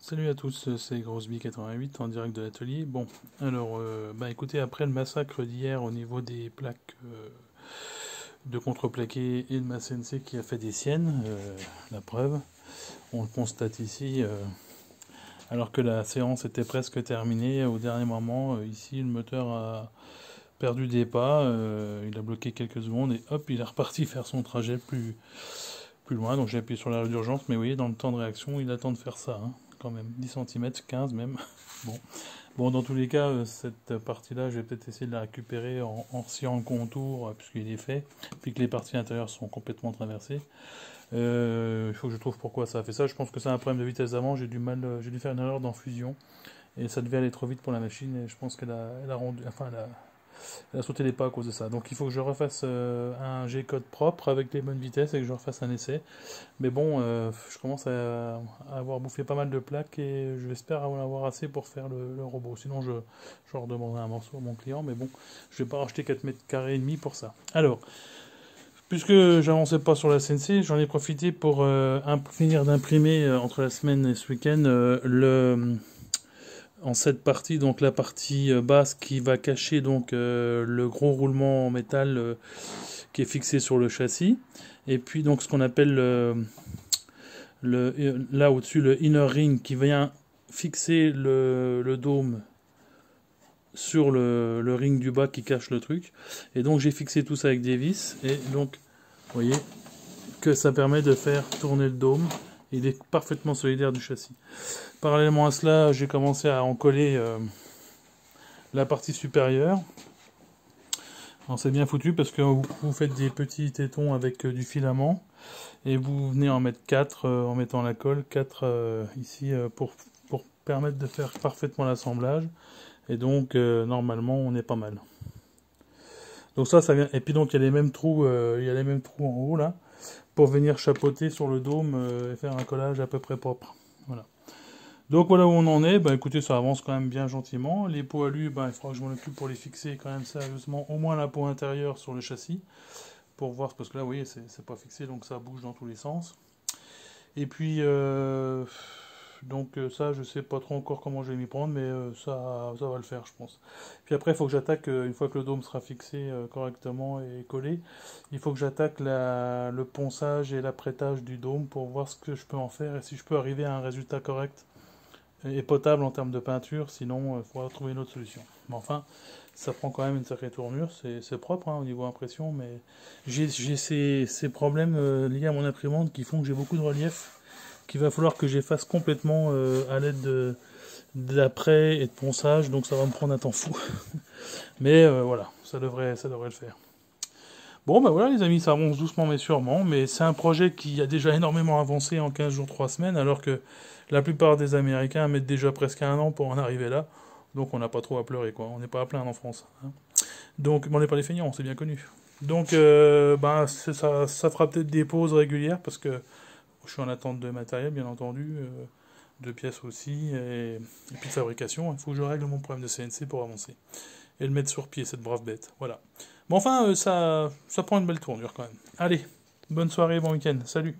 Salut à tous, c'est Grossby88 en direct de l'atelier. Bon, alors, écoutez, après le massacre d'hier au niveau des plaques de contreplaqué et de ma CNC qui a fait des siennes, la preuve, on le constate ici, alors que la séance était presque terminée, au dernier moment, ici le moteur a perdu des pas, il a bloqué quelques secondes et hop, il est reparti faire son trajet plus loin, donc j'ai appuyé sur l'arrêt d'urgence, mais vous voyez, dans le temps de réaction, il attend de faire ça, hein, quand même, 10 cm, 15 même. Bon. Bon, dans tous les cas, cette partie-là, je vais peut-être essayer de la récupérer en sciant le contour, puisqu'il est fait, puis que les parties intérieures sont complètement traversées. Il faut que je trouve pourquoi ça a fait ça. Je pense que c'est un problème de vitesse d'avant, j'ai dû faire une erreur dans fusion, et ça devait aller trop vite pour la machine, et je pense elle a rendu, enfin, elle a sauté les pas à cause de ça. Donc il faut que je refasse un G-code propre avec les bonnes vitesses et que je refasse un essai. Mais bon, je commence à avoir bouffé pas mal de plaques et j'espère en avoir assez pour faire le robot. Sinon je redemanderai un morceau à mon client, mais bon, je vais pas racheter 4 mètres carrés et demi pour ça. Alors, puisque j'avançais pas sur la CNC, j'en ai profité pour finir d'imprimer entre la semaine et ce week-end en cette partie, donc la partie basse qui va cacher donc le gros roulement en métal qui est fixé sur le châssis, et puis donc ce qu'on appelle là au-dessus le inner ring qui vient fixer le dôme sur le ring du bas qui cache le truc, et donc j'ai fixé tout ça avec des vis, et donc vous voyez que ça permet de faire tourner le dôme. Il est parfaitement solidaire du châssis. Parallèlement à cela, j'ai commencé à en coller la partie supérieure. Alors c'est bien foutu parce que vous faites des petits tétons avec du filament et vous venez en mettre 4 en mettant la colle, 4 ici pour permettre de faire parfaitement l'assemblage. Et donc normalement on est pas mal. Donc ça vient. Et puis donc il y a les mêmes trous, en haut là, pour venir chapeauter sur le dôme et faire un collage à peu près propre. Voilà. Donc voilà où on en est. Écoutez, ça avance quand même bien gentiment. Les pots alu, il faudra que je m'en occupe pour les fixer quand même sérieusement, au moins la peau intérieure sur le châssis, pour voir, parce que là, vous voyez, c'est pas fixé, donc ça bouge dans tous les sens. Et puis, ça, je sais pas trop encore comment je vais m'y prendre, mais ça va le faire, je pense. Puis après, il faut que j'attaque, une fois que le dôme sera fixé correctement et collé, il faut que j'attaque le ponçage et l'apprêtage du dôme pour voir ce que je peux en faire et si je peux arriver à un résultat correct et potable en termes de peinture, sinon il faudra trouver une autre solution. Mais enfin, ça prend quand même une sacrée tournure, c'est propre hein, au niveau impression, mais j'ai ces problèmes liés à mon imprimante qui font que j'ai beaucoup de relief, qu'il va falloir que j'efface complètement à l'aide d'apprêt et de ponçage, donc ça va me prendre un temps fou. Mais voilà, ça devrait le faire. Bon, voilà les amis, ça avance doucement mais sûrement, mais c'est un projet qui a déjà énormément avancé en 15 jours, 3 semaines, alors que la plupart des Américains mettent déjà presque un an pour en arriver là, donc on n'a pas trop à pleurer, quoi. On n'est pas à plaindre en France. Hein. Donc, on n'est pas des feignants, c'est bien connu. Donc, ça fera peut-être des pauses régulières, parce que je suis en attente de matériel, bien entendu, de pièces aussi, et puis de fabrication. Il faut que je règle mon problème de CNC pour avancer. Et le mettre sur pied, cette brave bête. Voilà. Bon, enfin, ça prend une belle tournure quand même. Allez, bonne soirée, bon week-end. Salut!